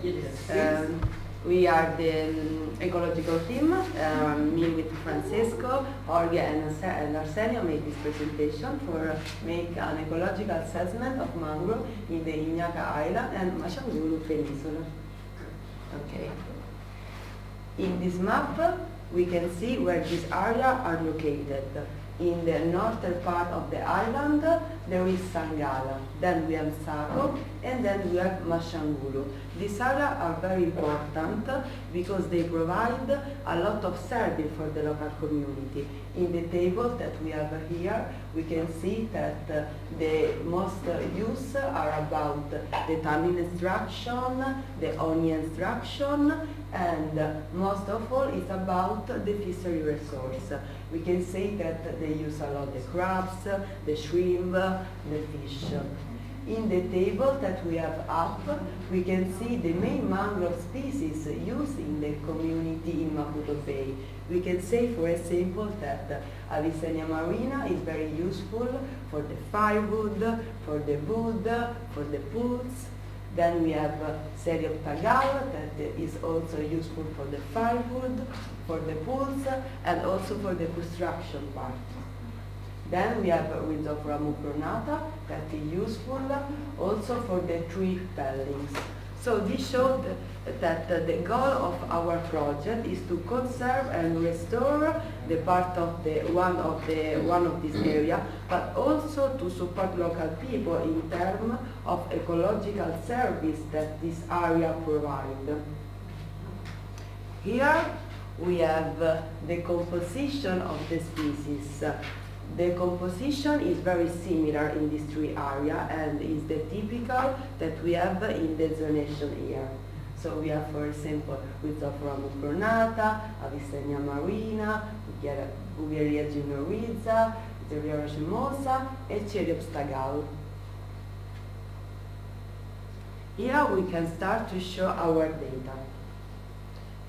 Yes. We are the ecological team. Me with Francesco, Jorge and Arsenio made this presentation for make an ecological assessment of mangrove in the Inhaca Island and Machangulo peninsula. Okay. In this map, we can see where these areas are located. In the northern part of the island, there is Sangala, then we have Saco, and then we have Machangulo. These areas are very important because they provide a lot of service for the local community. In the table that we have here, we can see that the most use are about the tannin extraction, the onion extraction, and most of all is about the fishery resource. We can say that they use a lot the crabs, the shrimp, the fish. In the table that we have up, we can see the main mangrove species used in the community in Maputo Bay. We can say, for example, that Avicennia marina is very useful for the firewood, for the wood, for the pools. Then we have Saco and Sangala that is also useful for the firewood, for the pools, and also for the construction part. Then we have Rhizophyra mucronata that is useful also for the tree fellings. So this showed that the goal of our project is to conserve and restore the part of one of this area, but also to support local people in terms of ecological service that this area provides. Here we have the composition of the species. The composition is very similar in these three areas and is the typical that we have in the zonation here. So we have, for example, Rhizophyra mucronata, Avicennia marina, Buggeria junioriza, Zeria racemosa, and Ceriopstagal. Here we can start to show our data.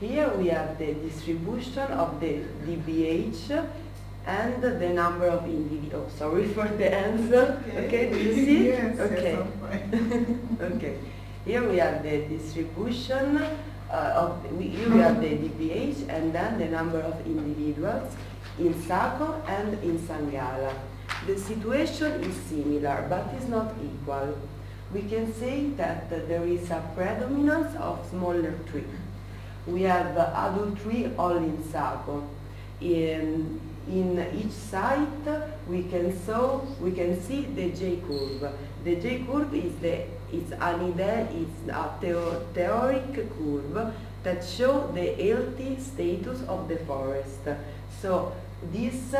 Here we have the distribution of the DBH and the number of individuals. Oh, sorry for the answer. Okay, do you see? Yes, okay. yes, I'm fine. Okay. Here we have the distribution here we have the DBH and then the number of individuals in Saco and in Sangala. The situation is similar, but is not equal. We can say that there is a predominance of smaller trees. We have adult tree all in Saco. In each site, we can see the J curve. The J curve is a theoric curve that shows the healthy status of the forest. So this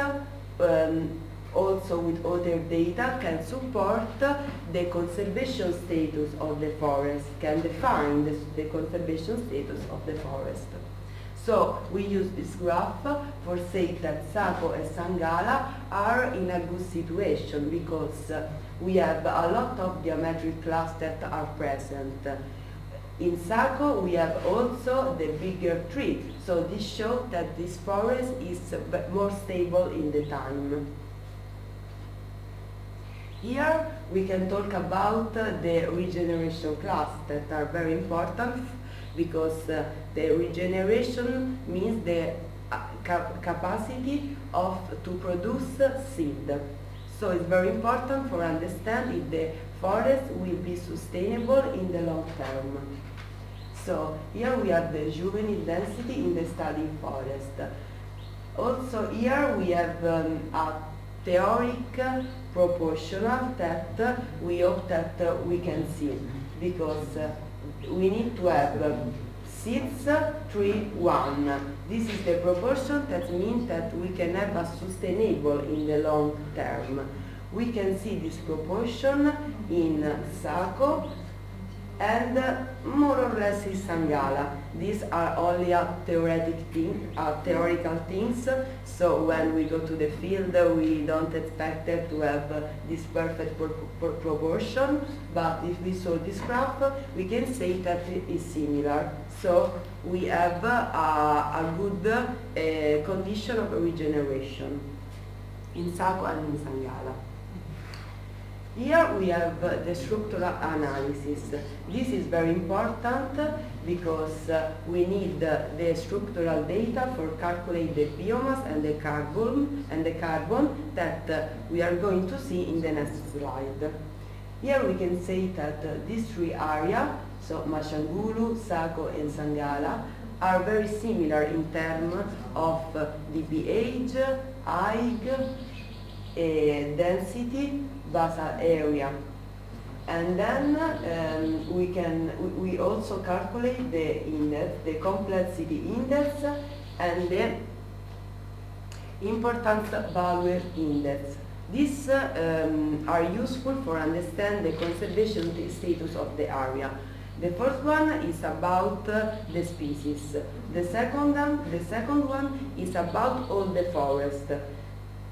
also with other data can support the conservation status of the forest, can define the conservation status of the forest. So we use this graph for saying that Saco and Sangala are in a good situation because we have a lot of geometric clusters that are present. In Saco we have also the bigger tree, so this shows that this forest is more stable in the time. Here we can talk about the regeneration clusters that are very important because the regeneration means the capacity to produce seed. So it's very important for understand if the forest will be sustainable in the long term. So here we have the juvenile density in the study forest. Also here we have a theoric proportional that we hope that we can see because we need to have 6, 3, 1. This is the proportion that means that we can have a sustainable in the long term. We can see this proportion in Saco and more or less in Sangala. These are only a theoretical things, so when we go to the field we don't expect to have this perfect proportion, but if we saw this graph we can say that it is similar. So we have a good condition of regeneration in Saco and in Sangala. Here we have the structural analysis. This is very important because we need the structural data for calculate the biomass and the carbon that we are going to see in the next slide. Here we can say that these three areas, so Machangulo, Saco and Sangala, are very similar in terms of the pH, height, density, basal area. And then we also calculate the index, the complexity index and the importance value index. These are useful for understand the conservation status of the area. The first one is about the species. The second one is about all the forest.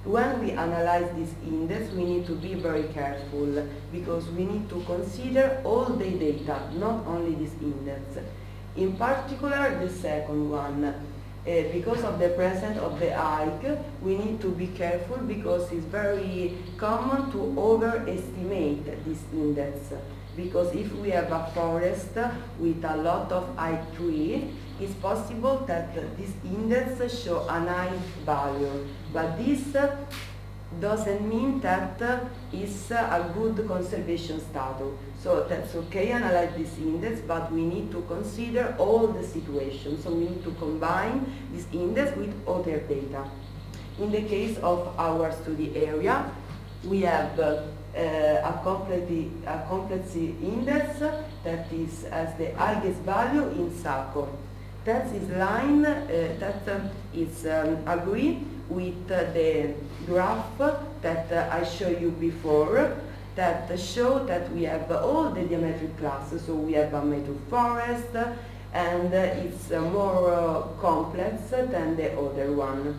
When we analyze this index, we need to be very careful because we need to consider all the data, not only this index. In particular, the second one. Because of the presence of the algae, we need to be careful because it's very common to overestimate this index. Because if we have a forest with a lot of high trees, it's possible that this index show a high value. But this doesn't mean that it's a good conservation status. So that's okay, analyze this index, but we need to consider all the situations. So we need to combine this index with other data. In the case of our study area, we have a complexity index that is as the highest value in Saco. That is line that is agree with the graph that I showed you before, that show that we have all the geometric classes. So we have a mature forest, and it's more complex than the other one.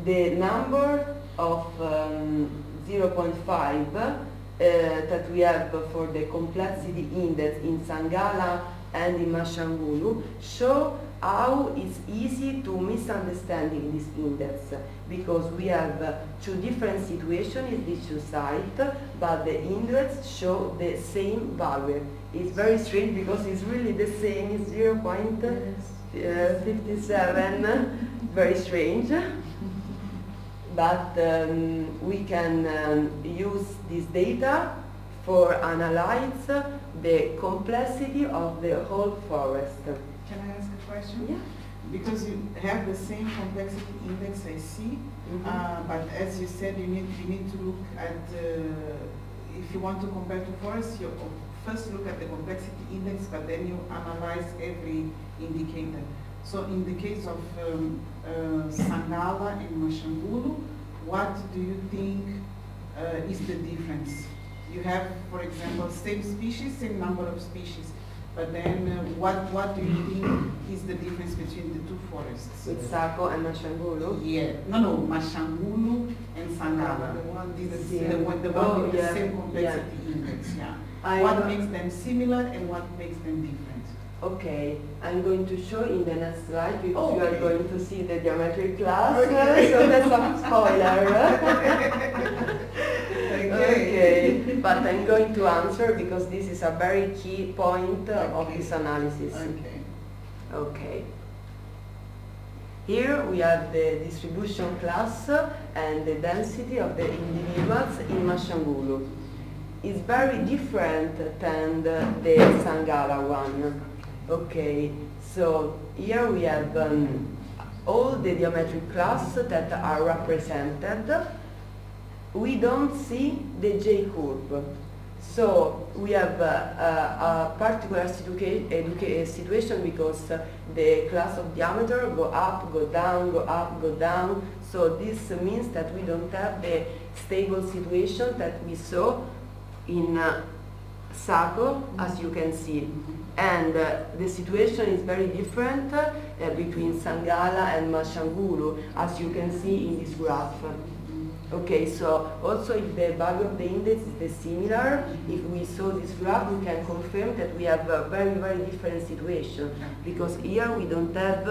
The number of 0.5 that we have for the complexity index in Sangala and in Machangulo show how it's easy to misunderstanding this index, because we have two different situations in these two sites, but the index show the same value. It's very strange because it's really the same, it's 0.57, very strange. But we can use this data for analyze the complexity of the whole forest. Can I ask a question? Yeah. Because you have the same complexity index, I see, but as you said, you need to look at, if you want to compare to forests, you first look at the complexity index, but then you analyze every indicator. So in the case of Sangala and Machangulo, what do you think is the difference? You have, for example, same species, same number of species, but then what do you think is the difference between the two forests? With Saco and Machangulo? Yeah, no, Machangulo and Sangala, the one with the same complexity index, yeah. What makes them similar and what makes them different? Okay, I'm going to show in the next slide because you are Okay. going to see the geometric class, Okay. so that's a spoiler. Okay. But I'm going to answer because this is a very key point of this analysis. Okay. Okay. Here we have the distribution class and the density of the individuals in Machangulo. It's very different than the Sangala one. Okay, so here we have all the geometric class that are represented. We don't see the J curve. So we have a particular situation because the class of diameter go up, go down, go up, go down. So this means that we don't have the stable situation that we saw in Saco, as you can see. And the situation is very different between Sangala and Machangulo, as you can see in this graph. Okay, so also if the value of the index is similar, if we saw this graph, we can confirm that we have a very, very different situation, because here we don't have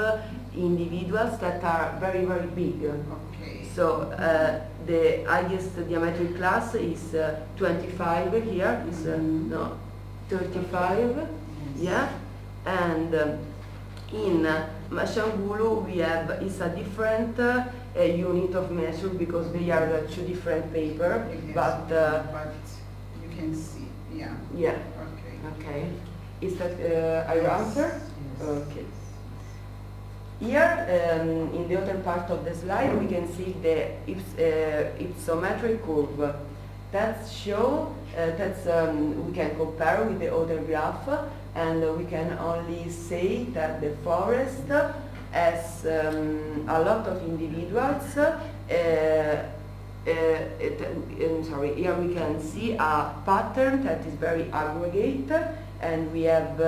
individuals that are very, very big. Okay. So the highest diametric class is 25 here, is no, 35, yeah, and in Machangulo we have is a different unit of measure because they are two different paper, Yes, but you can see, yeah. yeah, Okay. okay. Is that your answer? Yes. Okay. Here, in the other part of the slide, we can see the ipsometric curve. That show we can compare with the other graph, and we can only say that the forest has a lot of individuals. Sorry, here we can see a pattern that is very aggregate, and we have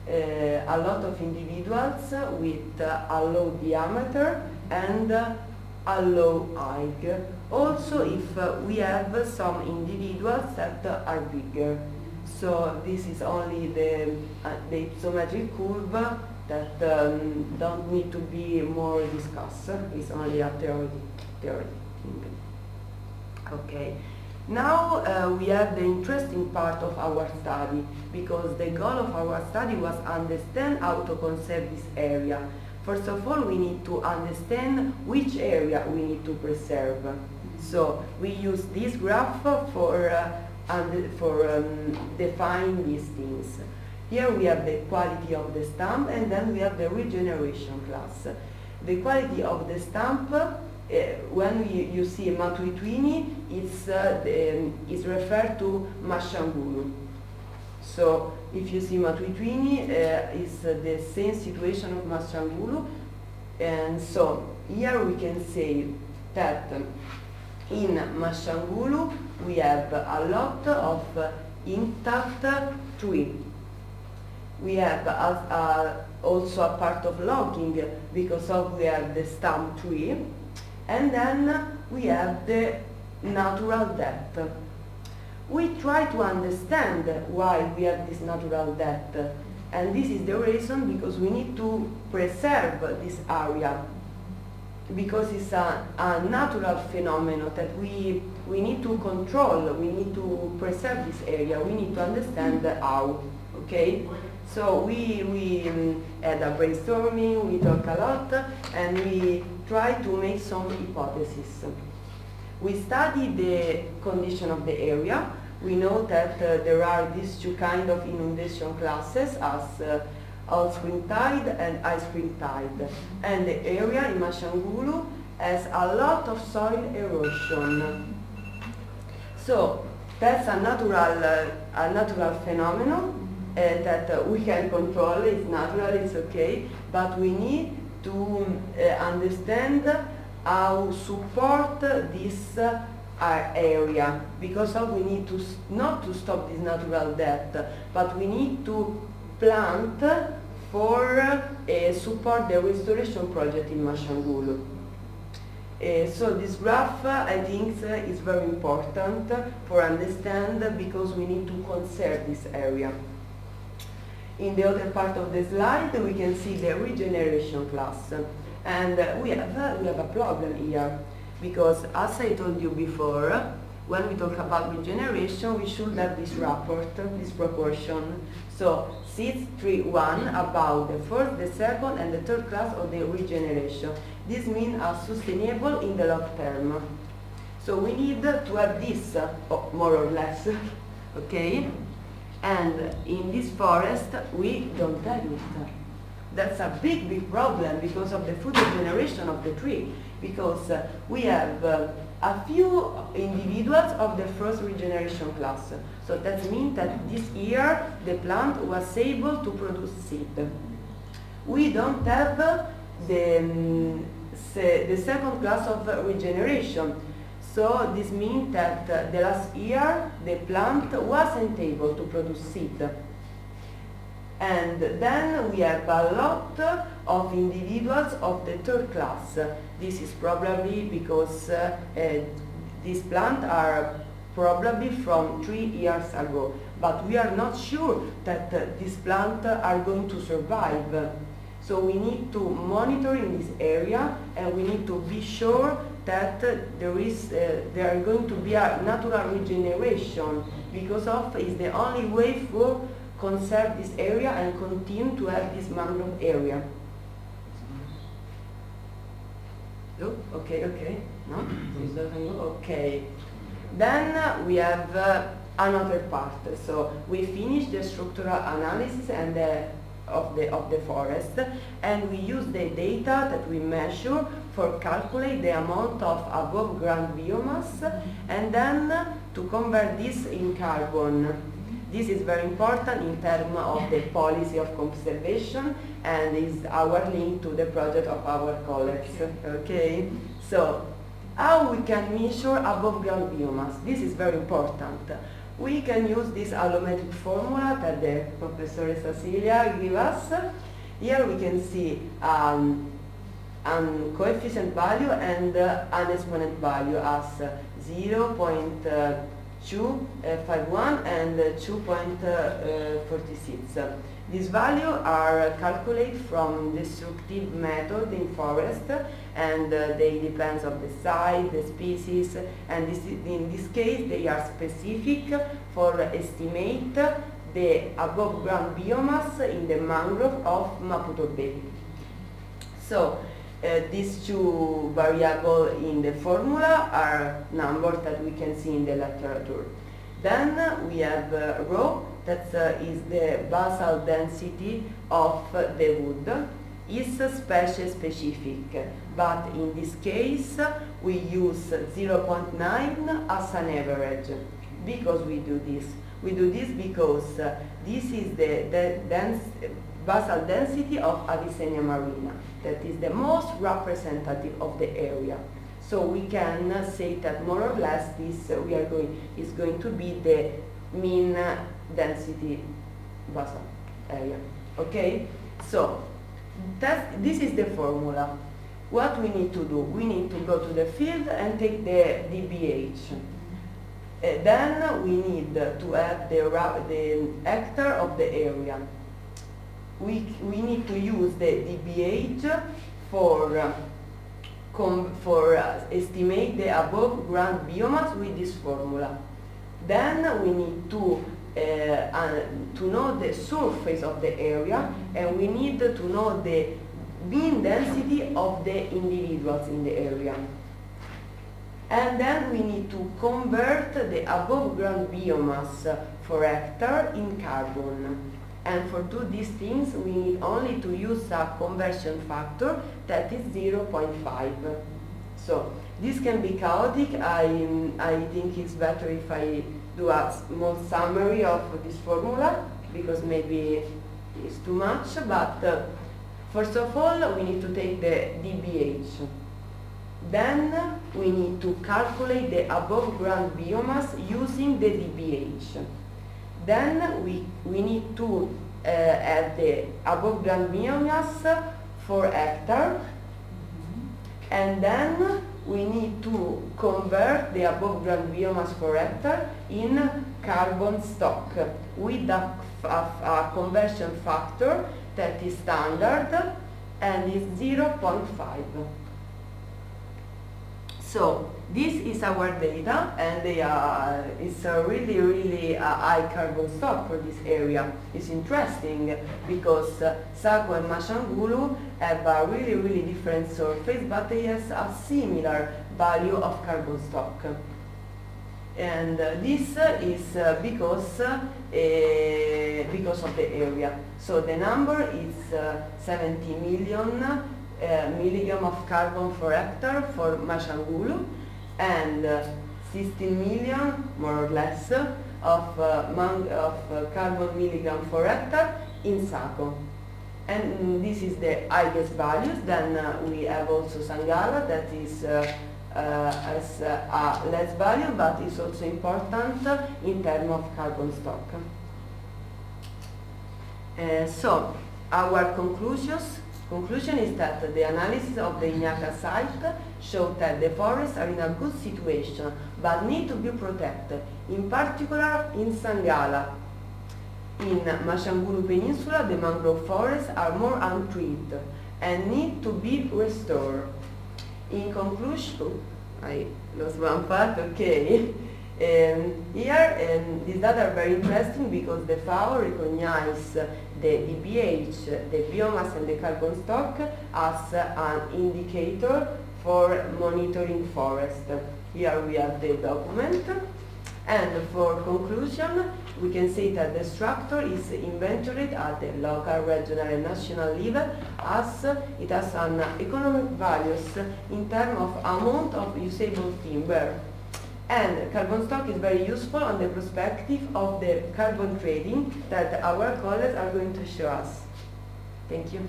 a lot of individuals with a low diameter and a low height. Also, if we have some individuals that are bigger. So this is only the ipsometric curve that don't need to be more discussed. It's only a theory thing. Okay. Now we have the interesting part of our study, because the goal of our study was understand how to conserve this area. First of all, we need to understand which area we need to preserve. So we use this graph for define these things. Here we have the quality of the stump, and then we have the regeneration class. The quality of the stump, when you see Matuitwini, it's referred to Machangulo. So if you see Matuitwini, it's the same situation of Machangulo. And so here we can say that in Machangulo we have a lot of intact tree. We have also a part of logging because we have the stump tree. And then we have the natural depth. We try to understand why we have this natural depth, and this is the reason because we need to preserve this area, because it's a natural phenomenon that we need to control, we need to preserve this area, we need to understand how, okay? So we had a brainstorming, we talk a lot, and we try to make some hypotheses. We study the condition of the area. We know that there are these two kinds of inundation classes as all spring tide and high spring tide. And the area in Machangulo has a lot of soil erosion. So that's a natural phenomenon that we can control. It's natural, it's okay, but we need to understand how support this area, because we need to not to stop this natural death, but we need to plant for support the restoration project in Machangulo. So this graph, I think, is very important for understand, because we need to conserve this area. In the other part of the slide, we can see the regeneration class. And we have a problem here, because as I told you before, when we talk about regeneration, we should have this rapport, this proportion. So 6:3:1 about the first, the second, and the third class of the regeneration. This means sustainable in the long term. So we need to have this, more or less, okay? And in this forest, we don't have it. That's a big problem because of the food regeneration of the tree, because we have a few individuals of the first regeneration class. So that means that this year the plant was able to produce seed. We don't have the second class of regeneration. So this means that the last year the plant wasn't able to produce seed. And then we have a lot of individuals of the third class. This is probably because these plants are probably from 3 years ago. But we are not sure that these plants are going to survive. So we need to monitor in this area, and we need to be sure that there are going to be a natural regeneration, because of is the only way for conserve this area and continue to have this mangrove area. Oh, okay. No? Okay. Then we have another part. So we finish the structural analysis and of the forest, and we use the data that we measure for calculate the amount of above ground biomass, and then to convert this in carbon. This is very important in terms of the policy of conservation, and is our link to the project of our colleagues. Okay, so how we can measure above ground biomass? This is very important. We can use this allometric formula that the Professor Cecilia gave us. Here we can see coefficient value and an exponent value as 0.251 and 2.46. These values are calculated from destructive method in forest, and they depend on the size, the species, and in this case they are specific for estimate the above ground biomass in the mangrove of Maputo Bay. So these two variables in the formula are numbers that we can see in the literature. Then we have rho, that is the basal density of the wood. Is species specific, but in this case we use 0.9 as an average. Because we do this? We do this because this is the basal density of Avicennia marina. That is the most representative of the area. So we can say that more or less this is going to be the mean density basal area. Okay? So this is the formula. What we need to do? We need to go to the field and take the dBH. Then we need to have the hectare of the area. We need to use the dBH for estimate the above ground biomass with this formula. Then we need to know the surface of the area, and we need to know the mean density of the individuals in the area. And then we need to convert the above ground biomass for hectare in carbon. And for do these things, we need only to use a conversion factor that is 0.5. So this can be chaotic. I think it's better if I do a small summary of this formula, because maybe it's too much. But first of all, we need to take the dBH. Then we need to calculate the above ground biomass using the dBH. Then we need to have the above ground biomass for hectare, and then we need to convert the above ground biomass for hectare in carbon stock with a conversion factor that is standard and is 0.5. So this is our data, and it's a really high carbon stock for this area. It's interesting because Saco and Machangulo have a really different surface, but they have a similar value of carbon stock. And this is because of the area. So the number is 70 million milligram of carbon for hectare for Machangulo, and 16 million, more or less, of carbon milligram for hectare in Saco. And this is the highest values. Then we have also Sangala, that is has a less value, but is also important in terms of carbon stock. So our conclusion is that the analysis of the Inhaca site showed that the forests are in a good situation but need to be protected, in particular in Sangala. In Machangulo Peninsula, the mangrove forests are more untreated and need to be restored. In conclusion, I lost one part, okay. These data are very interesting because the FAO recognize the pH, the biomass and the carbon stock as an indicator for monitoring forest. Here we have the document. And for conclusion, we can say that the structure is inventoried at the local, regional and national level as it has an economic values in terms of amount of usable timber. And carbon stock is very useful on the perspective of the carbon trading that our colleagues are going to show us. Thank you.